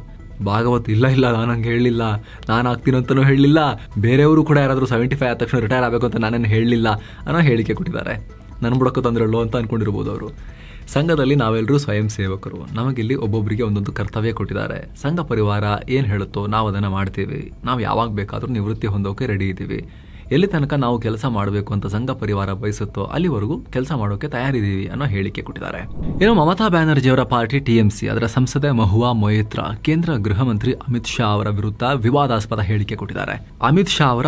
ಭಾಗವತ್ ಇಲ್ಲ ನಾನು ಹಂಗೆ ಹೇಳಲಿಲ್ಲ, ನಾನು ಆಗ್ತೀನಂತನೂ ಹೇಳಲಿಲ್ಲ, ಬೇರೆಯವರು ಕೂಡ ಯಾರಾದರೂ 75 ಆದ ತಕ್ಷಣ ರಿಟೈರ್ ಆಗಬೇಕು ಅಂತ ನಾನೇನು ಹೇಳಲಿಲ್ಲ ಅನ್ನೋ ಹೇಳಿಕೆ ಕೊಟ್ಟಿದ್ದಾರೆ. ನನ್ನ ಬುಡಕ್ಕೂ ತಂದ್ರಲ್ಲೋ ಅಂತ ಅನ್ಕೊಂಡಿರ್ಬೋದು ಅವರು. ಸಂಘದಲ್ಲಿ ನಾವೆಲ್ಲರೂ ಸ್ವಯಂ ಸೇವಕರು, ನಮಗಿಲ್ಲಿ ಒಬ್ಬೊಬ್ಬರಿಗೆ ಒಂದೊಂದು ಕರ್ತವ್ಯ ಕೊಟ್ಟಿದ್ದಾರೆ. ಸಂಘ ಪರಿವಾರ ಏನು ಹೇಳುತ್ತೋ ನಾವು ಅದನ್ನು ಮಾಡ್ತೀವಿ. ನಾವು ಯಾವಾಗ ಬೇಕಾದರೂ ನಿವೃತ್ತಿ ಹೊಂದೋಕೆ ರೆಡಿ ಇದ್ದೀವಿ. ಎಲ್ಲಿ ತನಕ ನಾವು ಕೆಲಸ ಮಾಡಬೇಕು ಅಂತ ಸಂಘ ಪರಿವಾರ ಬಯಸುತ್ತೋ ಅಲ್ಲಿವರೆಗೂ ಕೆಲಸ ಮಾಡೋಕೆ ತಯಾರಿದ್ದೀವಿ ಅನ್ನೋ ಹೇಳಿಕೆ ಕೊಟ್ಟಿದ್ದಾರೆ. ಇನ್ನು ಮಮತಾ ಬ್ಯಾನರ್ಜಿ ಅವರ ಪಾರ್ಟಿ TMC ಅದರ ಸಂಸದೆ ಮಹುವಾ ಮೊಯಿತ್ರಾ ಕೇಂದ್ರ ಗೃಹ ಮಂತ್ರಿ ಅಮಿತ್ ಶಾ ಅವರ ವಿರುದ್ಧ ವಿವಾದಾಸ್ಪದ ಹೇಳಿಕೆ ಕೊಟ್ಟಿದ್ದಾರೆ. ಅಮಿತ್ ಶಾ ಅವರ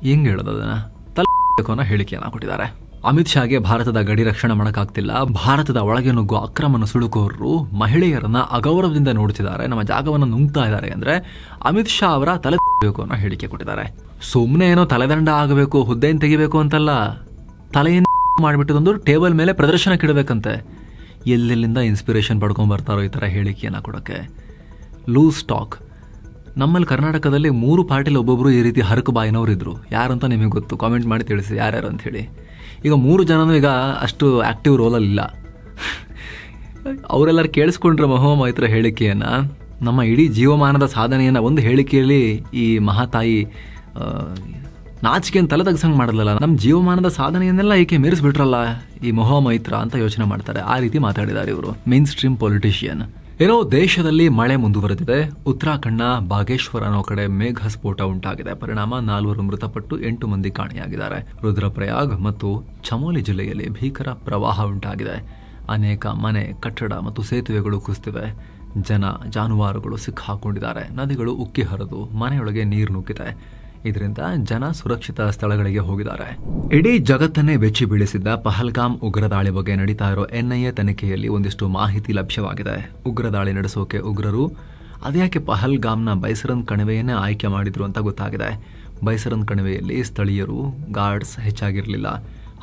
ಹೆಂಗ್ ಹೇಳೋದನ್ನ ತಲಬೇಕು ಅನ್ನೋ ಹೇಳಿಕೆಯನ್ನ ಕೊಟ್ಟಿದ್ದಾರೆ. ಅಮಿತ್ ಶಾಗೆ ಭಾರತದ ಗಡಿ ರಕ್ಷಣೆ ಮಾಡೋಕ್ಕಾಗ್ತಿಲ್ಲ, ಭಾರತದ ಒಳಗೆ ನುಗ್ಗುವ ಅಕ್ರಮ ನುಸುಳುಕೋರರು ಮಹಿಳೆಯರನ್ನ ಅಗೌರವದಿಂದ ನೋಡ್ತಿದ್ದಾರೆ, ನಮ್ಮ ಜಾಗವನ್ನು ನುಂಗ್ತಾ ಇದ್ದಾರೆ ಅಂದ್ರೆ ಅಮಿತ್ ಶಾ ಅವರ ತಲೆ ಬೇಕು ಅನ್ನೋ ಹೇಳಿಕೆ ಕೊಟ್ಟಿದ್ದಾರೆ. ಸುಮ್ಮನೆ ಏನೋ ತಲೆದಂಡ ಆಗಬೇಕು, ಹುದ್ದೆಯನ್ನು ತೆಗಿಬೇಕು ಅಂತಲ್ಲ, ತಲೆಯನ್ನು ಮಾಡಿಬಿಟ್ಟದೊಂದು ಟೇಬಲ್ ಮೇಲೆ ಪ್ರದರ್ಶನಕ್ಕಿಡಬೇಕಂತೆ. ಎಲ್ಲೆಲ್ಲಿಂದ ಇನ್ಸ್ಪಿರೇಷನ್ ಪಡ್ಕೊಂಡ್ ಬರ್ತಾರೋ ಈ ಥರ ಹೇಳಿಕೆಯನ್ನು ಕೊಡೋಕ್ಕೆ. Loose talk. ನಮ್ಮಲ್ಲಿ ಕರ್ನಾಟಕದಲ್ಲಿ 3 ಪಾರ್ಟಿಲಿ ಒಬ್ಬೊಬ್ರು ಈ ರೀತಿ ಹರಕು ಬಾಯಿನವ್ರು ಇದ್ರು. ಯಾರಂತ ನಿಮಗೆ ಗೊತ್ತು? ಕಾಮೆಂಟ್ ಮಾಡಿ ತಿಳಿಸಿ ಯಾರ್ಯಾರು ಅಂತ ಹೇಳಿ. ಈಗ 3 ಜನನೂ ಈಗ ಅಷ್ಟು ಆಕ್ಟಿವ್ ರೋಲಲ್ಲಿಲ್ಲ. ಅವರೆಲ್ಲರೂ ಕೇಳಿಸ್ಕೊಂಡ್ರೆ ಮಹುವಾ ಮೊಯಿತ್ರಾ ಹೇಳಿಕೆಯನ್ನು, ನಮ್ಮ ಇಡೀ ಜೀವಮಾನದ ಸಾಧನೆಯನ್ನು ಒಂದು ಹೇಳಿಕೆಯಲ್ಲಿ ಈ ಮಹಾತಾಯಿ ನಾಚಿಕೆಯನ್ನು ತಲೆ ತಗ್ಸಂಗೆ ಮಾಡಲ್ಲ. ನಮ್ಮ ಜೀವಮಾನದ ಸಾಧನೆಯನ್ನೆಲ್ಲ ಏಕೆ ಮೀರಿಸ್ಬಿಟ್ರಲ್ಲ ಈ ಮಹುವಾ ಮೊಯಿತ್ರಾ ಅಂತ ಯೋಚನೆ ಮಾಡ್ತಾರೆ. ಆ ರೀತಿ ಮಾತಾಡಿದ್ದಾರೆ ಇವರು, ಮೇನ್ ಸ್ಟ್ರೀಮ್ ಪೊಲಿಟಿಷಿಯನ್. ಏನೋ ದೇಶದಲ್ಲಿ ಮಳೆ ಮುಂದುವರೆದಿದೆ. ಉತ್ತರಾಖಂಡ್ನ ಬಾಗೇಶ್ವರ ಅನ್ನೋ ಕಡೆ ಮೇಘ ಸ್ಫೋಟ ಉಂಟಾಗಿದೆ. ಪರಿಣಾಮ 4 ಮೃತಪಟ್ಟು 8 ಮಂದಿ ಕಾಣೆಯಾಗಿದ್ದಾರೆ. ರುದ್ರಪ್ರಯಾಗ್ ಮತ್ತು ಚಮೋಲಿ ಜಿಲ್ಲೆಯಲ್ಲಿ ಭೀಕರ ಪ್ರವಾಹ ಉಂಟಾಗಿದೆ. ಅನೇಕ ಮನೆ, ಕಟ್ಟಡ ಮತ್ತು ಸೇತುವೆಗಳು ಕುಸಿದಿವೆ. ಜನ, ಜಾನುವಾರುಗಳು ಸಿಕ್ಕಾಕೊಂಡಿದ್ದಾರೆ. ನದಿಗಳು ಉಕ್ಕಿ ಹರಿದು ಮನೆಯೊಳಗೆ ನೀರು ನುಗ್ಗಿದೆ. ಇದರಿಂದ ಜನ ಸುರಕ್ಷಿತ ಸ್ಥಳಗಳಿಗೆ ಹೋಗಿದ್ದಾರೆ. ಇಡೀ ಜಗತ್ತನ್ನೇ ಬೆಚ್ಚಿ ಬೀಳಿಸಿದ್ದ ಪಹಲ್ಗಾಮ್ ಉಗ್ರ ದಾಳಿ ಬಗ್ಗೆ ನಡೀತಾ ಇರೋ NIA ತನಿಖೆಯಲ್ಲಿ ಒಂದಿಷ್ಟು ಮಾಹಿತಿ ಲಭ್ಯವಾಗಿದೆ. ಉಗ್ರ ದಾಳಿ ನಡೆಸೋಕೆ ಉಗ್ರರು ಅದ್ಯಾಕೆ ಪಹಲ್ಗಾಮ್ನ ಬೈಸರನ್ ಕಣಿವೆಯನ್ನೇ ಆಯ್ಕೆ ಮಾಡಿದ್ರು ಅಂತ ಗೊತ್ತಾಗಿದೆ. ಬೈಸರನ್ ಕಣಿವೆಯಲ್ಲಿ ಸ್ಥಳೀಯರು, ಗಾರ್ಡ್ಸ್ ಹೆಚ್ಚಾಗಿರಲಿಲ್ಲ.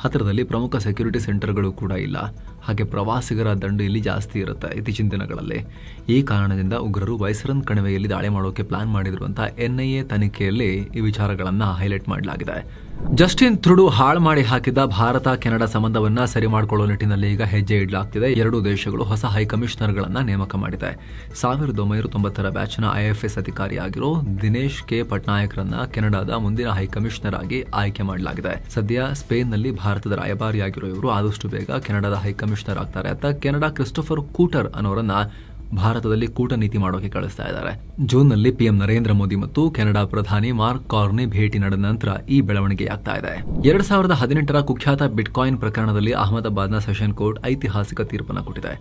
ಹತ್ತಿರದಲ್ಲಿ ಪ್ರಮುಖ ಸೆಕ್ಯೂರಿಟಿ ಸೆಂಟರ್ಗಳು ಕೂಡ ಇಲ್ಲ. ಹಾಗೆ ಪ್ರವಾಸಿಗರ ದಂಡು ಇಲ್ಲಿ ಜಾಸ್ತಿ ಇರುತ್ತೆ ಇತ್ತೀಚಿನ ದಿನಗಳಲ್ಲಿ. ಈ ಕಾರಣದಿಂದ ಉಗ್ರರು ಬೈಸರನ್ ಕಣಿವೆಯಲ್ಲಿ ದಾಳಿ ಮಾಡೋಕೆ ಪ್ಲಾನ್ ಮಾಡಿದ್ರು ಅಂತ NIA ತನಿಖೆಯಲ್ಲಿ ಈ ವಿಚಾರಗಳನ್ನ ಹೈಲೈಟ್ ಮಾಡಲಾಗಿದೆ. ಜಸ್ಟಿನ್ ಟ್ರುಡೋ ಹಾಳು ಮಾಡಿ ಹಾಕಿದ್ದ ಭಾರತ ಕೆನಡಾ ಸಂಬಂಧವನ್ನ ಸರಿ ಮಾಡಿಕೊಳ್ಳೋ ನಿಟ್ಟಿನಲ್ಲಿ ಈಗ ಹೆಜ್ಜೆ ಇಡಲಾಗ್ತಿದೆ. 2 ದೇಶಗಳು ಹೊಸ ಹೈಕಮಿಷನರ್ಗಳನ್ನ ನೇಮಕ ಮಾಡಿದೆ. 1990ರ ಬ್ಯಾಚ್ನ IFS ಅಧಿಕಾರಿಯಾಗಿರೋ ದಿನೇಶ್ K ಪಟ್ನಾಯಕ್ರನ್ನ ಕೆನಡಾದ ಮುಂದಿನ ಹೈಕಮಿಷನರ್ ಆಗಿ ಆಯ್ಕೆ ಮಾಡಲಾಗಿದೆ. ಸದ್ಯ ಸ್ಪೇನ್ನಲ್ಲಿ ಭಾರತದ ರಾಯಭಾರಿಯಾಗಿರೋ ಇವರು ಆದಷ್ಟು ಬೇಗ ಕೆನಡಾದ ಹೈಕಮಿಷನರ್ ಆಗ್ತಾರೆ ಅಂತ ಕೆನಡಾ ಕ್ರಿಸ್ಟೋಫರ್ ಕೂಟರ್ ಅನ್ನೋರನ್ನ ಭಾರತದಲ್ಲಿ ಕೂಟನೀತಿ ಮಾಡೋಕೆ ಕಳಿಸ್ತಾ ಇದ್ದಾರೆ. ಜೂನ್ನಲ್ಲಿ PM ನರೇಂದ್ರ ಮೋದಿ ಮತ್ತು ಕೆನಡಾ ಪ್ರಧಾನಿ ಮಾರ್ಕ್ ಕಾರ್ನಿ ಭೇಟಿ ನಡೆದ ನಂತರ ಈ ಬೆಳವಣಿಗೆಯಾಗ್ತಾ ಇದೆ. 2018ರ ಕುಖ್ಯಾತ ಬಿಟ್ಕಾಯಿನ್ ಪ್ರಕರಣದಲ್ಲಿ ಅಹಮದಾಬಾದ್ನ ಸೆಷನ್ ಕೋರ್ಟ್ ಐತಿಹಾಸಿಕ ತೀರ್ಪನ್ನು ಕೊಟ್ಟಿದೆ.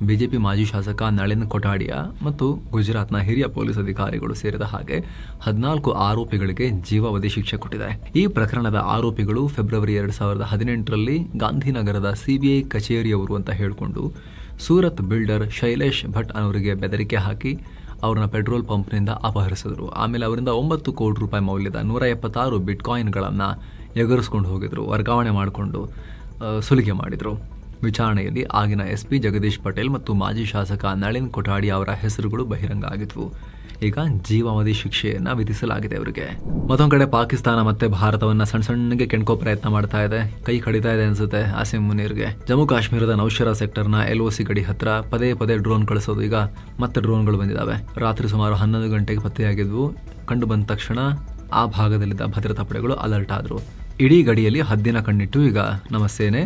ಬಿಜೆಪಿ ಮಾಜಿ ಶಾಸಕ ನಳಿನ್ ಕೊಠಾಡಿಯಾ ಮತ್ತು ಗುಜರಾತ್ನ ಹಿರಿಯ ಪೊಲೀಸ್ ಅಧಿಕಾರಿಗಳು ಸೇರಿದ ಹಾಗೆ 14 ಆರೋಪಿಗಳಿಗೆ ಜೀವಾವಧಿ ಶಿಕ್ಷೆ ಕೊಟ್ಟಿದೆ. ಈ ಪ್ರಕರಣದ ಆರೋಪಿಗಳು ಫೆಬ್ರವರಿ 2018ರಲ್ಲಿ ಗಾಂಧಿನಗರದ CBI ಕಚೇರಿಯವರು ಅಂತ ಹೇಳಿಕೊಂಡು ಸೂರತ್ ಬಿಲ್ಡರ್ ಶೈಲೇಶ್ ಭಟ್ ಅವರಿಗೆ ಬೆದರಿಕೆ ಹಾಕಿ ಅವರನ್ನ ಪೆಟ್ರೋಲ್ ಪಂಪ್ನಿಂದ ಅಪಹರಿಸಿದ್ರು. ಆಮೇಲೆ ಅವರಿಂದ 9 ಕೋಟಿ ರೂಪಾಯಿ ಮೌಲ್ಯದ 176 ಬಿಟ್ಕಾಯಿನ್ಗಳನ್ನು ಎಗರಿಸ್ಕೊಂಡು ಹೋಗಿದ್ರು, ವರ್ಗಾವಣೆ ಮಾಡಿಕೊಂಡು ಸುಲಿಗೆ ಮಾಡಿದ್ರು. ವಿಚಾರಣೆಯಲ್ಲಿ ಆಗಿನ SP ಜಗದೀಶ್ ಪಟೇಲ್ ಮತ್ತು ಮಾಜಿ ಶಾಸಕ ನಳಿನ್ ಕೊಠಾಡಿಯಾ ಅವರ ಹೆಸರುಗಳು ಬಹಿರಂಗ ಆಗಿದ್ವು. ಈಗ ಜೀವಾವಧಿ ಶಿಕ್ಷೆಯನ್ನ ವಿಧಿಸಲಾಗಿದೆ ಅವರಿಗೆ. ಮತ್ತೊಂದು ಕಡೆ ಪಾಕಿಸ್ತಾನ ಮತ್ತೆ ಭಾರತವನ್ನ ಸಣ್ಣಗೆ ಕೆಣ್ಕೋ ಪ್ರಯತ್ನ ಮಾಡ್ತಾ ಇದೆ. ಕೈ ಕಡಿತಾ ಇದೆ ಅನ್ಸುತ್ತೆ ಆಸಿಮ್ ಮುನೀರ್ಗೆ. ಜಮ್ಮು ಕಾಶ್ಮೀರದ ನೌಶರಾ ಸೆಕ್ಟರ್ನ LOC ಗಡಿ ಹತ್ರ ಪದೇ ಪದೇ ಡ್ರೋನ್ ಕಳಿಸೋದು. ಈಗ ಮತ್ತೆ ಡ್ರೋನ್ಗಳು ಬಂದಿದ್ದಾವೆ. ರಾತ್ರಿ ಸುಮಾರು 11 ಗಂಟೆಗೆ ಪತ್ತೆಯಾಗಿದ್ವು. ಕಂಡು ಬಂದ ತಕ್ಷಣ ಆ ಭಾಗದಲ್ಲಿದ್ದ ಭದ್ರತಾ ಪಡೆಗಳು ಅಲರ್ಟ್ ಆದ್ರು. ಇಡೀ ಗಡಿಯಲ್ಲಿ ಹದ್ದಿನ ಕಣ್ಣಿಟ್ಟು ಈಗ ನಮ್ಮ ಸೇನೆ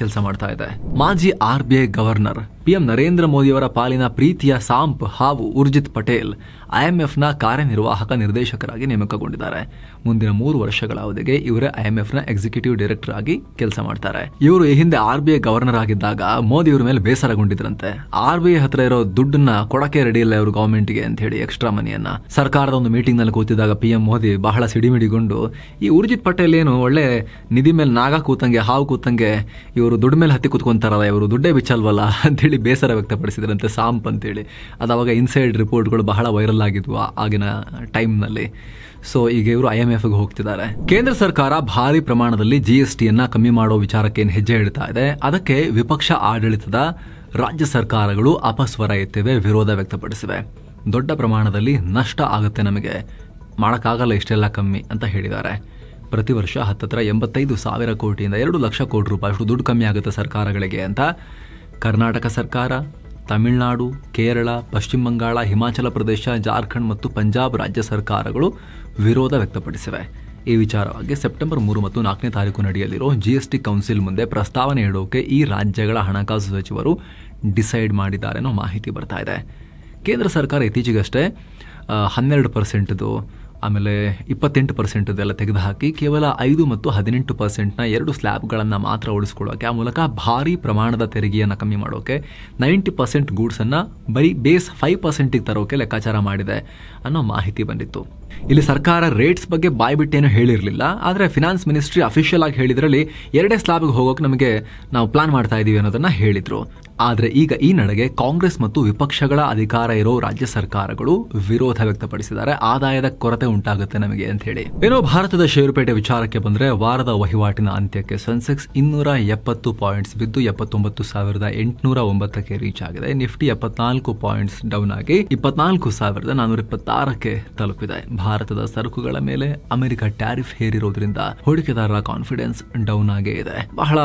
ಕೆಲಸ ಮಾಡ್ತಾ ಇದೆ. ಮಾಜಿ RBI ಗವರ್ನರ್ ಪಿಎಂ ನರೇಂದ್ರ ಮೋದಿಯವರ ಪಾಲಿನ ಪ್ರೀತಿಯ ಸಾಂಪ್ ಹಾವು ಉರ್ಜಿತ್ ಪಟೇಲ್ ಐಎಂಎಫ್ನ ಕಾರ್ಯನಿರ್ವಾಹಕ ನಿರ್ದೇಶಕರಾಗಿ ನೇಮಕಗೊಂಡಿದ್ದಾರೆ. ಮುಂದಿನ 3 ವರ್ಷಗಳ ಅವಧಿಗೆ ಇವರೇ ಐಎಂಎಫ್ನ ಎಕ್ಸಿಕ್ಯೂಟಿವ್ ಡೈರೆಕ್ಟರ್ ಆಗಿ ಕೆಲಸ ಮಾಡ್ತಾರೆ. ಇವರು ಈ ಹಿಂದೆ RBI ಗವರ್ನರ್ ಆಗಿದ್ದಾಗ ಮೋದಿ ಇವರ ಮೇಲೆ ಬೇಸರಗೊಂಡಿದ್ರಂತೆ. RBI ಹತ್ರ ಇರೋ ದುಡ್ಡನ್ನ ಕೊಡಕ್ಕೆ ರೆಡಿ ಇಲ್ಲ ಇವರು ಗವರ್ಮೆಂಟ್ಗೆ ಅಂತ ಹೇಳಿ ಎಕ್ಸ್ಟ್ರಾ ಮನಿಯನ್ನ. ಸರ್ಕಾರದ ಒಂದು ಮೀಟಿಂಗ್ ನಲ್ಲಿ ಕೂತಿದ್ದಾಗ ಪಿಎಂ ಮೋದಿ ಬಹಳ ಸಿಡಿಮಿಡಿಗೊಂಡು ಈ ಉರ್ಜಿತ್ ಪಟೇಲ್ ಏನು ಒಳ್ಳೆ ನಿಧಿ ಮೇಲೆ ನಾಗ ಕೂತಂಗೆ ಹಾವು ಕೂತಂಗೆ ಇವರು ದುಡ್ಡು ಮೇಲೆ ಹತ್ತಿ ಕೂತ್ಕೊಂತಾರಲ್ಲ, ಇವರು ದುಡ್ಡೇ ಬಿಚ್ಚಲ್ವಲ್ಲ ಅಂತೇಳಿ ಬೇಸರ ವ್ಯಕ್ತಪಡಿಸಿದ್ರಂತೆ ಸಾಂಪ್ ಅಂತೇಳಿ. ಅದಾವಾಗ ಇನ್ಸೈಡ್ ರಿಪೋರ್ಟ್ಗಳು ಬಹಳ ವೈರಲ್ ಆಗಿದ್ವು ಆಗಿನ ಟೈಮ್ನಲ್ಲಿ. ಸೊ ಈಗ ಇವರು IMFಗೆ ಹೋಗ್ತಿದ್ದಾರೆ. ಕೇಂದ್ರ ಸರ್ಕಾರ ಭಾರಿ ಪ್ರಮಾಣದಲ್ಲಿ GSTಯನ್ನ ಕಮ್ಮಿ ಮಾಡೋ ವಿಚಾರಕ್ಕೆ ಹೆಜ್ಜೆ ಇಡ್ತಾ ಇದೆ. ಅದಕ್ಕೆ ವಿಪಕ್ಷ ಆಡಳಿತದ ರಾಜ್ಯ ಸರ್ಕಾರಗಳು ಅಪಸ್ವರ ಎತ್ತಿವೆ, ವಿರೋಧ ವ್ಯಕ್ತಪಡಿಸಿವೆ. ದೊಡ್ಡ ಪ್ರಮಾಣದಲ್ಲಿ ನಷ್ಟ ಆಗುತ್ತೆ, ನಮಗೆ ಮಾಡೋಕ್ಕಾಗಲ್ಲ ಇಷ್ಟೆಲ್ಲ ಕಮ್ಮಿ ಅಂತ ಹೇಳಿದ್ದಾರೆ. ಪ್ರತಿ ವರ್ಷ ಹತ್ತತ್ರ 85,000 ಕೋಟಿಯಿಂದ 2 ಲಕ್ಷ ಕೋಟಿ ರೂಪಾಯಿ ಅಷ್ಟು ದುಡ್ಡು ಕಮ್ಮಿ ಆಗುತ್ತೆ ಸರ್ಕಾರಗಳಿಗೆ ಅಂತ ಕರ್ನಾಟಕ ಸರ್ಕಾರ, ತಮಿಳುನಾಡು, ಕೇರಳ, ಪಶ್ಚಿಮ ಬಂಗಾಳ, ಹಿಮಾಚಲ ಪ್ರದೇಶ, ಜಾರ್ಖಂಡ್ ಮತ್ತು ಪಂಜಾಬ್ ರಾಜ್ಯ ಸರ್ಕಾರಗಳು ವಿರೋಧ ವ್ಯಕ್ತಪಡಿಸಿವೆ. ಈ ವಿಚಾರವಾಗಿ ಸೆಪ್ಟೆಂಬರ್ 3 ಮತ್ತು 4ನೇ ತಾರೀಕು ನಡೆಯಲಿರೋ GST ಕೌನ್ಸಿಲ್ ಮುಂದೆ ಪ್ರಸ್ತಾವನೆ ಇಡೋಕೆ ಈ ರಾಜ್ಯಗಳ ಹಣಕಾಸು ಸಚಿವರು ಡಿಸೈಡ್ ಮಾಡಿದ್ದಾರೆ ಅನ್ನೋ ಮಾಹಿತಿ ಬರ್ತಾ ಇದೆ. ಕೇಂದ್ರ ಸರ್ಕಾರ ಇತ್ತೀಚೆಗಷ್ಟೇ 12%, ಆಮೇಲೆ 28% ತೆಗೆದುಹಾಕಿ ಕೇವಲ 5 ಮತ್ತು 18% 2 ಸ್ಲ್ಯಾಬ್ಗಳನ್ನು ಮಾತ್ರ ಉಳಿಸ್ಕೊಳ್ಳೋಕೆ, ಆ ಮೂಲಕ ಭಾರಿ ಪ್ರಮಾಣದ ತೆರಿಗೆಯನ್ನು ಕಮ್ಮಿ ಮಾಡೋಕೆ 90% ಗೂಡ್ಸನ್ನು ಬರೀ ಬೇಸ್ 5%ಗೆ ತರೋಕೆ ಲೆಕ್ಕಾಚಾರ ಮಾಡಿದೆ ಅನ್ನೋ ಮಾಹಿತಿ ಬಂದಿತ್ತು. ಇಲ್ಲಿ ಸರ್ಕಾರ ರೇಟ್ಸ್ ಬಗ್ಗೆ ಬಾಯ್ಬಿಟ್ಟೇನು ಹೇಳಿರಲಿಲ್ಲ, ಆದರೆ ಫಿನಾನ್ಸ್ ಮಿನಿಸ್ಟ್ರಿ ಅಫಿಷಿಯಲ್ ಆಗಿ ಹೇಳಿದ್ರಲ್ಲಿ 2 ಸ್ಲ್ಯಾಬ್ಗೆ ಹೋಗೋಕೆ ನಮಗೆ ನಾವು ಪ್ಲಾನ್ ಮಾಡ್ತಾ ಇದೀವಿ ಅನ್ನೋದನ್ನ ಹೇಳಿದ್ರು. ಆದರೆ ಈಗ ಈ ನಡೆಗೆ ಕಾಂಗ್ರೆಸ್ ಮತ್ತು ವಿಪಕ್ಷಗಳ ಅಧಿಕಾರ ಇರೋ ರಾಜ್ಯ ಸರ್ಕಾರಗಳು ವಿರೋಧ ವ್ಯಕ್ತಪಡಿಸಿದ್ದಾರೆ. ಆದಾಯದ ಕೊರತೆ ಉಂಟಾಗುತ್ತೆ ನಮಗೆ ಅಂತ ಹೇಳಿ. ಏನೋ ಭಾರತದ ಷೇರುಪೇಟೆ ವಿಚಾರಕ್ಕೆ ಬಂದ್ರೆ ವಾರದ ವಹಿವಾಟಿನ ಅಂತ್ಯಕ್ಕೆ ಸೆನ್ಸೆಕ್ಸ್ 270 ಪಾಯಿಂಟ್ಸ್ ಬಿದ್ದು 79,809ಕ್ಕೆ ರೀಚ್ ಆಗಿದೆ. ನಿಫ್ಟಿ 74 ಪಾಯಿಂಟ್ಸ್ ಡೌನ್ ಆಗಿ 24,426ಕ್ಕೆ ತಲುಪಿದೆ. ಭಾರತದ ಸರಕುಗಳ ಮೇಲೆ ಅಮೆರಿಕ ಟ್ಯಾರಿಫ್ ಹೇರಿರೋದ್ರಿಂದ ಹೂಡಿಕೆದಾರರ ಕಾನ್ಫಿಡೆನ್ಸ್ ಡೌನ್ ಆಗೇ ಇದೆ. ಬಹಳ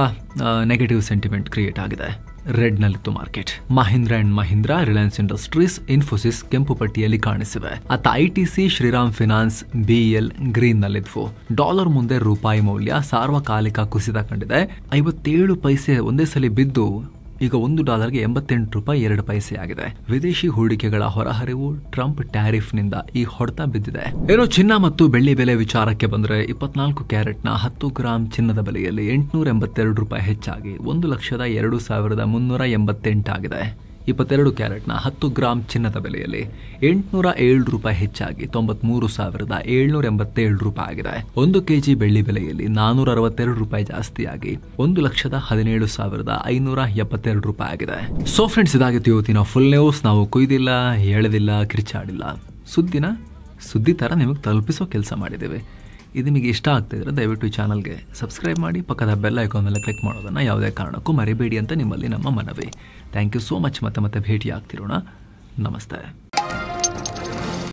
ನೆಗೆಟಿವ್ ಸೆಂಟಿಮೆಂಟ್ ಕ್ರಿಯೇಟ್ ಆಗಿದೆ. ರೆಡ್ ನಲ್ಲಿತ್ತು ಮಾರ್ಕೆಟ್. ಮಹೀಂದ್ರ ಅಂಡ್ ಮಹೀಂದ್ರ, ರಿಲಯನ್ಸ್ ಇಂಡಸ್ಟ್ರೀಸ್, ಇನ್ಫೋಸಿಸ್ ಕೆಂಪು ಪಟ್ಟಿಯಲ್ಲಿ ಕಾಣಿಸಿವೆ. ಅತ್ತ ITC, Shriram Finance, BEL green ನಲ್ಲಿದ್ವು. ಡಾಲರ್ ಮುಂದೆ ರೂಪಾಯಿ ಮೌಲ್ಯ ಸಾರ್ವಕಾಲಿಕ ಕುಸಿತ ಕಂಡಿದೆ. 57 ಪೈಸೆ ಒಂದೇ ಸಲ ಬಿದ್ದು ಈಗ $1ಗೆ 88 ರೂಪಾಯಿ 2 ಪೈಸೆ ಆಗಿದೆ. ವಿದೇಶಿ ಹೂಡಿಕೆಗಳ ಹೊರಹರಿವು ಟ್ರಂಪ್ ಟ್ಯಾರಿಫ್ನಿಂದ ಈ ಹೊಡೆತ ಬಿದ್ದಿದೆ. ಏನೋ ಚಿನ್ನ ಮತ್ತು ಬೆಳ್ಳಿ ಬೆಲೆ ವಿಚಾರಕ್ಕೆ ಬಂದ್ರೆ 24 ಕ್ಯಾರೆಟ್ನ 10 ಗ್ರಾಂ ಚಿನ್ನದ ಬೆಲೆಯಲ್ಲಿ 882 ರೂಪಾಯಿ ಹೆಚ್ಚಾಗಿ 1,02,388 ಆಗಿದೆ. 22 ಕ್ಯಾರೆಟ್ನ 10 ಗ್ರಾಂ ಚಿನ್ನದ ಬೆಲೆಯಲ್ಲಿ 807 ರೂಪಾಯಿ ಹೆಚ್ಚಾಗಿ 93,787 ರೂಪಾಯಿ ಆಗಿದೆ. 1 ಕೆಜಿ ಬೆಳ್ಳಿ ಬೆಲೆಯಲ್ಲಿ 462 ರೂಪಾಯಿ ಜಾಸ್ತಿಯಾಗಿ 1,17,572 ರೂಪಾಯಿ ಆಗಿದೆ. ಸೊ ಫ್ರೆಂಡ್ಸ್, ಇದಾಗಿತ್ತು ಇವತ್ತಿನ ಫುಲ್ ನ್ಯೂಸ್. ನಾವು ಕೊಯ್ದಿಲ್ಲ, ಎಳೆದಿಲ್ಲ, ಕಿರ್ಚಾಡಿಲ್ಲ, ಸುದ್ದಿ ತರ ನಿಮಗೆ ತಲುಪಿಸೋ ಕೆಲಸ ಮಾಡಿದ್ದೇವೆ. ಇದು ನಿಮಗೆ ಇಷ್ಟ ಆಗ್ತಿದ್ರೆ ದಯವಿಟ್ಟು ಈ ಚಾನಲ್ಗೆ ಸಬ್ಸ್ಕ್ರೈಬ್ ಮಾಡಿ, ಪಕ್ಕದ ಬೆಲ್ ಐಕಾನ್ ಮೇಲೆ ಕ್ಲಿಕ್ ಮಾಡೋದನ್ನು ಯಾವುದೇ ಕಾರಣಕ್ಕೂ ಮರಿಬೇಡಿ ಅಂತ ನಿಮ್ಮಲ್ಲಿ ನಮ್ಮ ಮನವಿ. Thank you so much. ಮತ್ತೆ ಭೇಟಿ ಆಗ್ತಿರೋಣ. ನಮಸ್ತೆ.